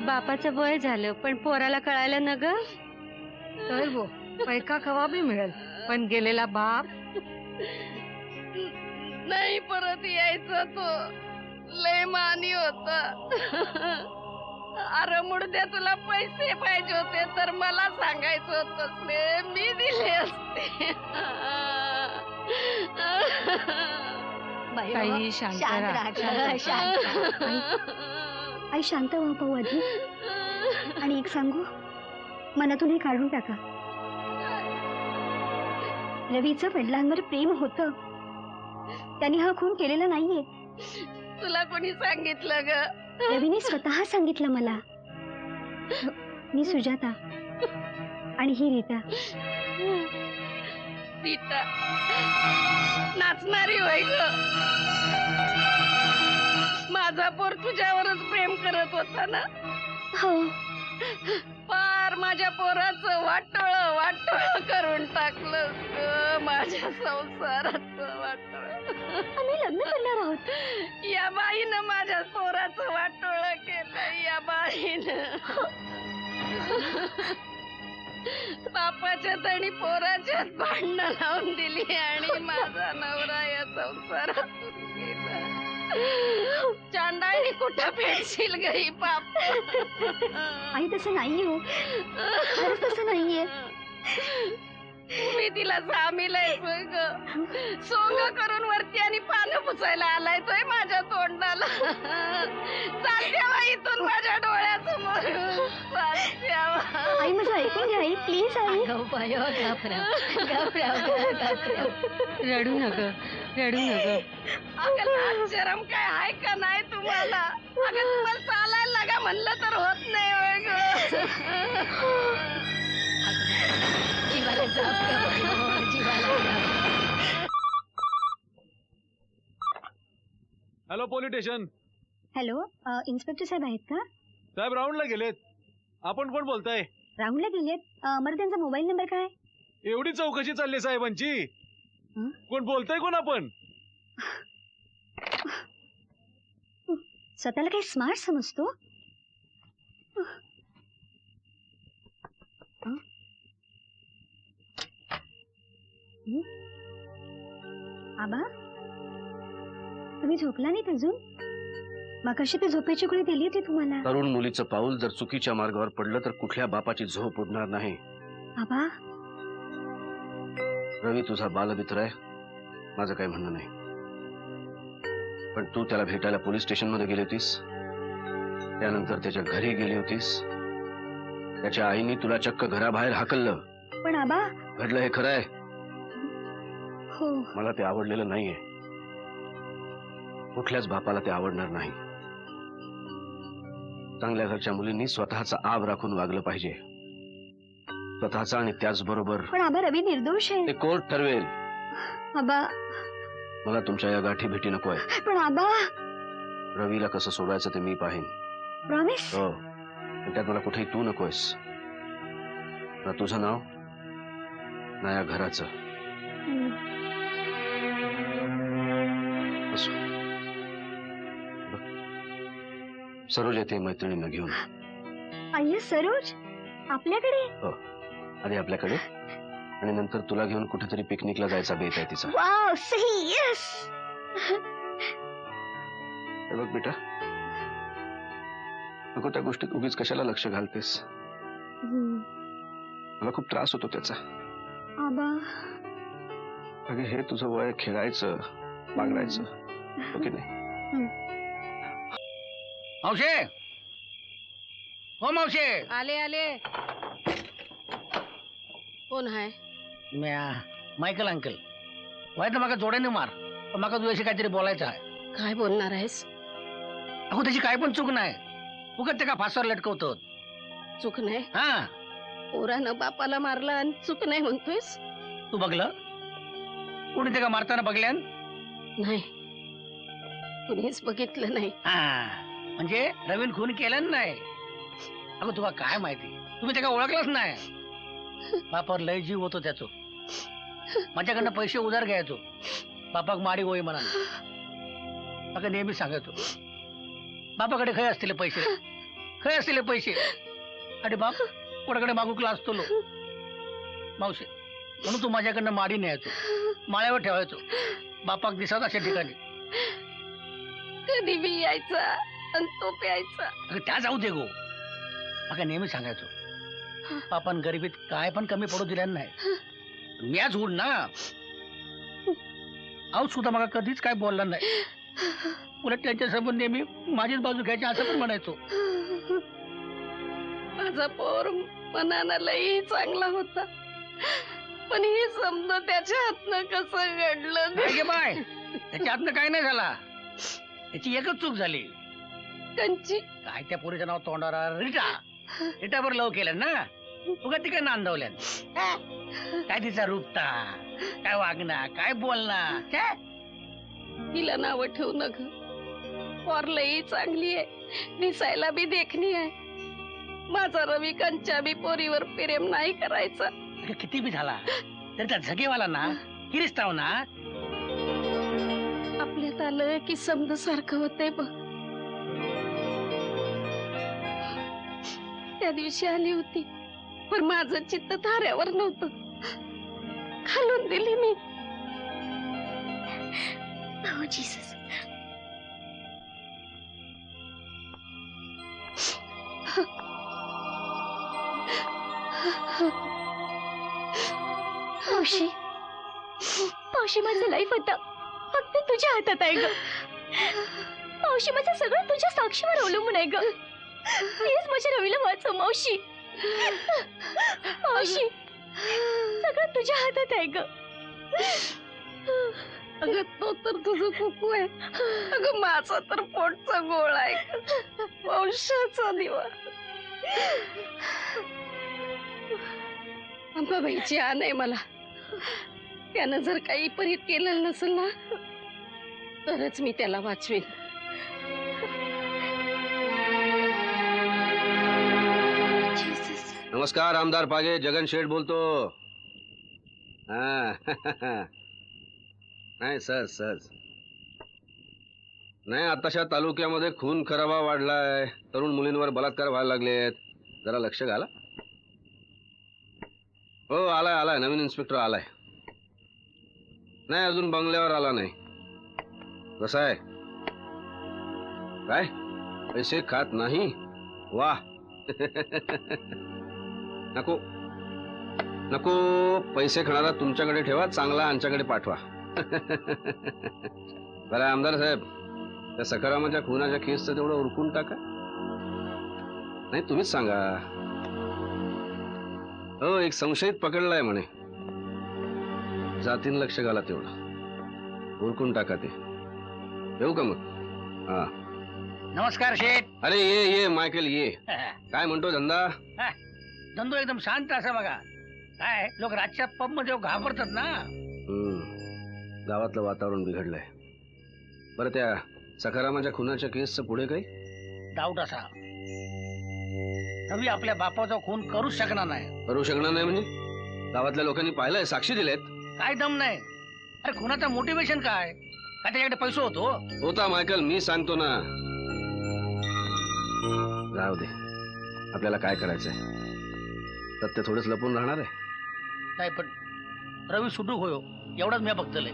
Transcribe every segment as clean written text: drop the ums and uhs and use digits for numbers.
बापाचं वय झालं पण पोराला कळायला न ग. तर वो पैका कवा बी मिळेल पण गेलेला बाप नाही परत यायचा तो. लय मानी होता. अरे मुडद्या तुला पैसे पाहिजे होते तर मला सांगायचं होतंस रे, मी दिले असते. ताई शांत राहा. आई शांत व्हा पाहू आधी. आणि एक सांगू, मनातून हे काढून टाका. रवीचं वडिलांवर प्रेम होतं, त्यांनी हा खून केलेला नाहीये. तुला कोणी सांगितलं ग? रवीने स्वतः सांगितलं मला. मी सुजाता आणि ही रीता. रीता नाचणारी होय ग. माझा पोर तुझ्यावरच प्रेम करत होता ना. हो, पार माझ्या पोराचं वाटोळ करून टाकलं ग. माझ्या संसाराचं वाटोळ. आम्ही लग्न करणार आहोत. या बाईनं माझ्या पोराचं वाटोळ केलं. या बाईनं बापाच्यात आणि पोराच्यात भांडणं लावून दिली आणि माझा नवरा या संसारातून गेला. चांडाळी कुठं भेटशील गई बाप. आई तसं नाही हो, खरंच तसं नाहीये. मी तिला सामीलय ग. सोंग करून वरती आणि पानं पुसायला आलाय तोय माझ्या तोंडाला. चालत्यावा इथून माझ्या डोळ्यासमोर. आई माझं ऐकून घ्या आई, प्लीज आई. रडू नग, रडू नग. अगं लाज शरम काय आहे का नाही तुम्हाला? अगं तुम्हाला चालायला लागा म्हणलं तर होत नाही होय ग. Hello police station. Hello, inspector साहेब आहेत का? साहेब राऊंडला गेलेत. आपण कोण बोलताय? राहुलला गेलेत. बरं, त्यांचा मोबाईल नंबर काय? एवढी चौकशी चालली साहेबांची. हं? कोण बोलताय कोण आपण? स्वतःला काही स्मार्ट समजतो. आबा, तुम्ही झोपला नाहीत अजून? मगाशी ते झोपेची गोळी दिली होती तुम्हाला. तरुण मुलीचं पाऊल जर चुकीच्या मार्गावर पडलं तर कुठल्या बापाची झोप उडणार नाही. आबा, रवी तुझा बालमित्र आहे, माझं काही म्हणणं नाही. पण तू त्याला भेटायला पोलीस स्टेशन मध्ये गेली होतीस, त्यानंतर त्याच्या घरी गेली होतीस. त्याच्या आईने तुला चक्क घराबाहेर हाकललं. पण आबा. घडलं हे खरं आहे. हो. मला ते आवडलेलं नाहीये. कुठल्याच बापाला ते आवडणार नाही. चांगल्या घरच्या मुलींनी स्वतःचा आब राखून वागलं पाहिजे. स्वतःचा आणि त्याचबरोबर. पण आबा, रवी निर्दोष आहे. ते कोर्ट ठरवेल. आबा, मला तुमच्या या गाठी भेटी नकोय. पण आबा. रवीला कसं सोडवायचं ते मी पाहीन. प्रॉमिस? हो. पण त्यात मला कुठेही तू नकोयस. ना तुझं नाव ना या घराचं. सरोज येते मैत्रिणींना घेऊन. अय्या सरोज आपल्याकडे? हो, आधी आपल्याकडे आणि नंतर तुला घेऊन कुठेतरी पिकनिकला जायचा बेत आहे तिचा. वाव, सही. यस. बघ बेटा, नको त्या गोष्टीत उगीच कशाला लक्ष घालतेस. मला खूप त्रास होतो त्याचा. आबा, अगे हे तुझं वय खेळायचं बागडायचं, ओके नाही? मावशे, हो मावशे. आले आले. कोण आहे? Michael uncle. वाईट माका जोड्याने मार, पण माका तुझ्याशी काहीतरी बोलायचं आहे. काय बोलणार आहेस? अहो त्याची काय पण चूक नाही. उगत ते का फासावर लटकवतो. चूक नाही? हा, पोरानं बापाला मारलं आणि चूक नाही म्हणतोयस? तू बघलं कोणी ते का मारताना बघल्यान? नाही, कुणीच बघितलं नाही. हा, म्हणजे रवीन खून केला नाही. अगं तुला काय माहिती, तुम्ही ते का ओळखलंच नाही. बापावर लय जीव होतो त्याचो. माझ्याकडनं पैसे उधार घ्यायचो, बापाक माडी होई म्हणा. अगं नेहमी सांगायचो बापाकडे खय असतील पैसे आणि बाप कोणाकडे मागूकला असतो लो मावशी. म्हणून तू माझ्याकडनं माडी न्यायचो, माळ्यावर ठेवायचो बापाक दिसत अशा ठिकाणी. कधी बी यायचा आणि तो प्यायचा. अगं त्या जाऊ दे गो. मग नेहमी सांगायचो बापान गरिबीत काय पण कमी पडू दिलं नाही. मी आज उड ना आऊ सुद्धा मला कधीच काय बोलला नाही. उलट त्यांच्यासमोर नेहमी माझीच बाजू घ्यायची असं पण म्हणायचो. माझा पोर मनानं लई चांगला होता, पण हे समजा त्याच्या हातनं कसं घडलं. काय गे बाय, त्याच्या हातनं काय नाही झाला. त्याची एकच चूक झाली. कंची काय त्या पोरीचं नाव तोंडारा रिटावर लव केलं ना. उगा ती काय नांदवल्यान. काय तिचा रूपता, काय वागणं, काय बोलणं. तिला नाव ठेवू नका. पोर लई चांगली आहे, दिसायला बी देखणी आहे. माझा रवी कंच्या बी पोरीवर प्रेम नाही करायचा. किती बी झाला तरी त्या झगेवाला ना किरिस्ताव ना. आपल्यात आलं की समज सारखं होतंय बघ. त्या दिवशी आली होती, पण माझं चित्त थाऱ्यावर नव्हतं. खालून दिली मी. Oh, Jesus. मावशी, मावशी माझं लाईफ आता फक्त तुझ्या हातात आहे ग. मावशी माझं सगळं तुझ्या साक्षीवर अवलंबून आहे ग. प्लीज माझ्या रवीला वाचव मावशी. मावशी सगळं तुझ्या हातात आहे ग. अगं तो तर तुझं कुकू आहे. अगं माझा तर पोटचा गोळा आहे. वंशाचा दिवा. अंबाबाईची आण आहे मला. त्यानं जर काही परित केलेलं नसेल ना, तरच मी त्याला वाचवेन. नमस्कार आमदार पागे, जगन शेठ बोलतो. नाही सहज नाही. आताशा तालुक्यामध्ये खून खराबा वाढलाय, तरुण मुलींवर बलात्कार व्हायला लागलेत. जरा लक्ष घाला. हो आलाय नवीन इन्स्पेक्टर आलाय. नाही अजून बंगल्यावर आला नाही. कसा आहे काय? पैसे खात नाही? वा. नको पैसे खाणारा तुमच्याकडे ठेवा, चांगला आमच्याकडे पाठवा. बरं आमदार साहेब, त्या सखारामाच्या खुनाच्या केसचं तेवढं उरकून टाका. नाही तुम्हीच सांगा. हो एक संशयित पकडलाय म्हणे. जातीन लक्ष घाला, तेवढं उरकून टाका. ते येऊ का मग? हा नमस्कार शेठ. अरे ये मायकेल ये. काय म्हणतो धंदा? धंदो एकदम शांत असा बघा. काय लोक रातच्या पब मध्ये घाबरतात ना. गावातलं वातावरण बिघडलंय. बरं त्या सखारामाच्या खुनाच्या केसचं पुढे काही डाऊट असा, रवी आपल्या बापाचा खून करूच शकणार नाही. करू शकणार नाही म्हणजे? गावातल्या लोकांनी पाहिलंय, साक्षी दिलेत. काय दम नाही. अरे खुनाचा मोटिवेशन काय त्याच्याकडे पैसे होता मायकल. मी सांगतो ना, जाऊ दे. आपल्याला काय करायचंय? सत्य थोडंच लपून राहणार आहे. नाही पण रवी सुटू होयो एवढाच मी बघतलंय.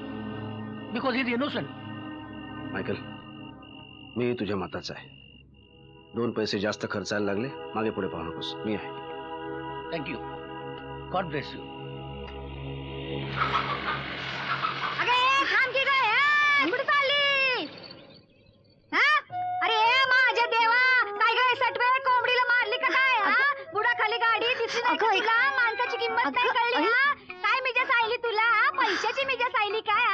Because is innocent. मायकल मी तुझ्या मताचा आहे. 2 पैसे जास्त खर्चायला लागले मागे पुढे पाहू नकोस. मी आहे. थँक्यू. God bless you. कुठे चालली? अरे माझ्या देवा, काय ग सटवे कोंबडीला मारली का काय? बुडाखाली गाडी दिसली नाही का तुला? माणसाची किंमत नाही कळली? काय मिजा सायली तुला? पैशाची मिजा सायली काय?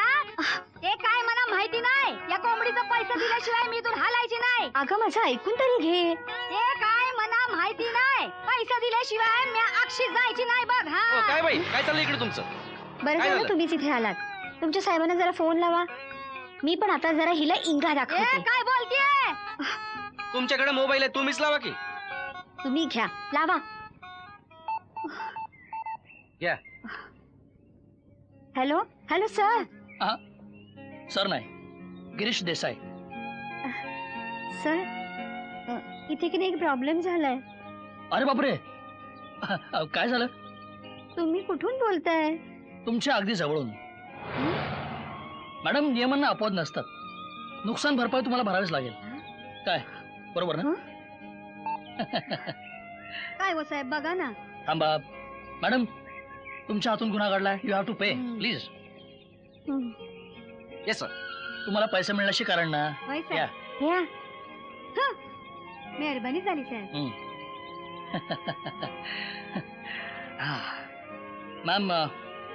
हे काय मला माहिती नाही. या कोंबडीचा पैसा दिल्याशिवाय मी तुला हालायची नाही. अगं माझं ऐकून तरी घे. हे काय मला माहिती नाही. पैसा दिल्याशिवाय मी अक्षी जायची नाही बघ. काय बाई, काय चाललंय इकडे तुमचं? बरं झालं तुम्हीच इथे आलात. तुमच्या साहेबांना जरा फोन लावा. मी पण आता जरा हिला इंगा दाखवते. काय बोलतेय? तुमच्याकडे मोबाईल आहे, तुम्हीच लावा की. तुम्ही घ्या, लावा. घ्या. Hello sir. सर नाही, गिरीश देसाई. सर इथे की नाही एक प्रॉब्लेम झालाय. अरे बापरे काय झालं? तुम्ही कुठून बोलताय? तुमच्या अगदी जवळून. मॅडम, नियमांना अपवाद नसतात. नुकसान भरपाई तुम्हाला भरावीच लागेल. काय बरोबर ना? काय हो साहेब, बघा ना. थांबा मॅडम, तुमच्या हातून गुन्हा घडलाय. You have to pay please. Yes sir. तुम्हाला पैसे मिळण्याशी कारण ना. होय या. साहेब. या. मेहरबानी झाली साहेब. Ma'am,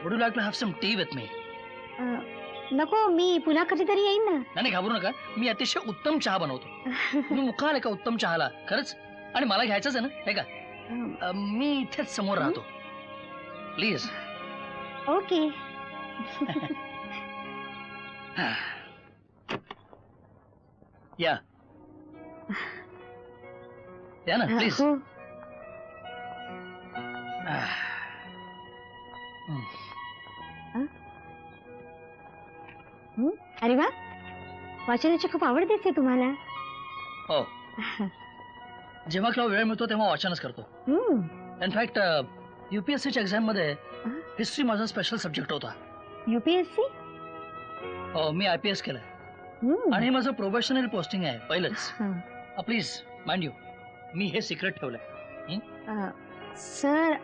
would you like to have some tea with me? नको, मी पुन्हा कधीतरी येईन ना. नाही घाबरू नका, मी अतिशय उत्तम चहा बनवतो. तुम्ही मुखाल का उत्तम चहाला? खरंच. आणि मला घ्यायचंच आहे ना, हे का? मी इथेच समोर राहतो. प्लीज. ओके. या ना प्लीज. हो. अरे वा, वाचनाची खूप आवड दिसते तुम्हाला. हो, जेव्हा केव्हा वेळ मिळतो तेव्हा वाचनच करतो. इनफॅक्ट युपीएससीच्या एक्झाम मध्ये हिस्ट्री माझा स्पेशल सब्जेक्ट होता. युपीएससी? हो, मी IPS केलंय आणि माझं प्रोफेशनल पोस्टिंग आहे पहिलंच. प्लीज माइंड यू, मी हे सिक्रेट ठेवलंय. सर,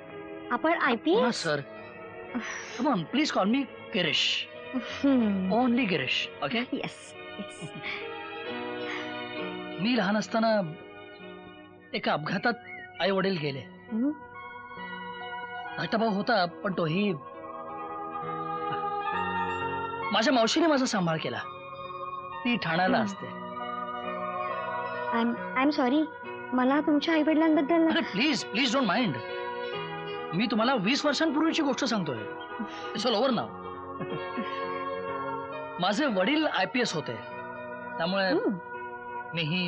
आपण IPS? Sir, come on, please call me Girish. Only Girish. Okay? Yes. मी लहान असताना एका अपघातात आई वडील गेले. धाकटा भाऊ होता, पण तोही. माझ्या मावशीने माझा सांभाळ केला. ती ठाण्याला असते. आय एम सॉरी, मला तुमच्या आई वडिलांबद्दल. अरे प्लीज प्लीज डोंट माइंड. मी तुम्हाला 20 वर्षांपूर्वीची गोष्ट सांगतोय. इट्स ऑल ओव्हर नाव. माझे वडील IPS होते, त्यामुळे मीही.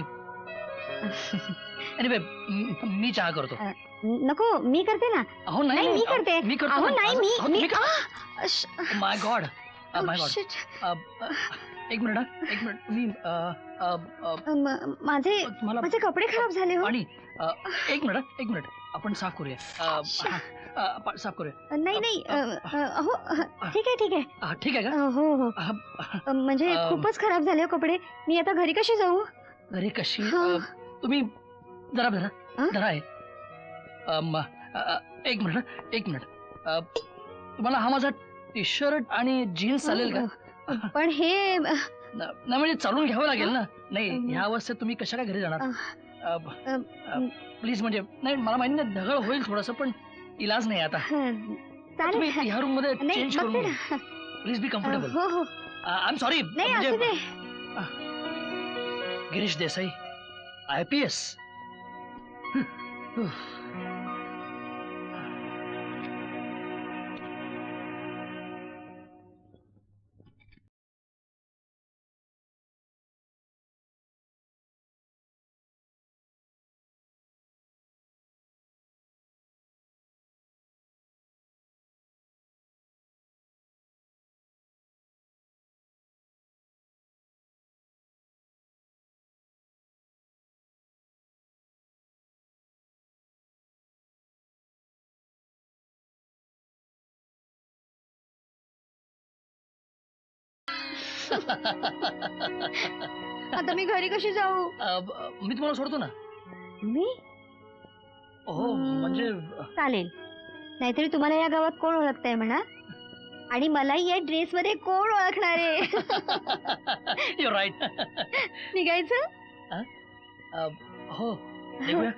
एनिवे, मी चहा करतो. नको, मी करते ना. अहो नाही, मी करते. मी करतो. अहो नाही, मी माय गॉड, माय गॉड. एक मिनिट मी माझे कपडे खराब झाले हो. आणि एक मिनिट आपण साफ करूया. साफ करूया. नाही. हो, ठीक आहे. ठीक आहे का? हो. म्हणजे खूपच खराब झाले हो कपडे. मी आता घरी कशी जाऊ? घरी कशी? तुम्ही जरा धरा आहे. एक मिनिट. तुम्हाला हा माझा टी-शर्ट आणि जीन्स चालेल का? पण हे नाही, म्हणजे चालून घ्यावं लागेल ना. नाही, ह्या अवस्थेत तुम्ही कशा काय घरी जाणार? प्लीज. म्हणजे नाही, मला माहिती नाही, ढगळ होईल थोडस, पण इलाज नाही आता. तुम्ही चालेल. ह्या रूम मध्ये नाही, चेंज बघते करून ना. Please be comfortable. हो. I am sorry. नाही, असू दे. गिरीश देसाई, IPS. आता मी घरी कशी जाऊ? मी तुम्हाला सोडतो ना. मी? हो, म्हणजे चालेल. नाहीतरी तुम्हाला या गावात कोण ओळखतंय म्हणा, आणि मलाही या ड्रेस मध्ये कोण ओळखणार आहे? You right. निघायचं? हो, निघूया.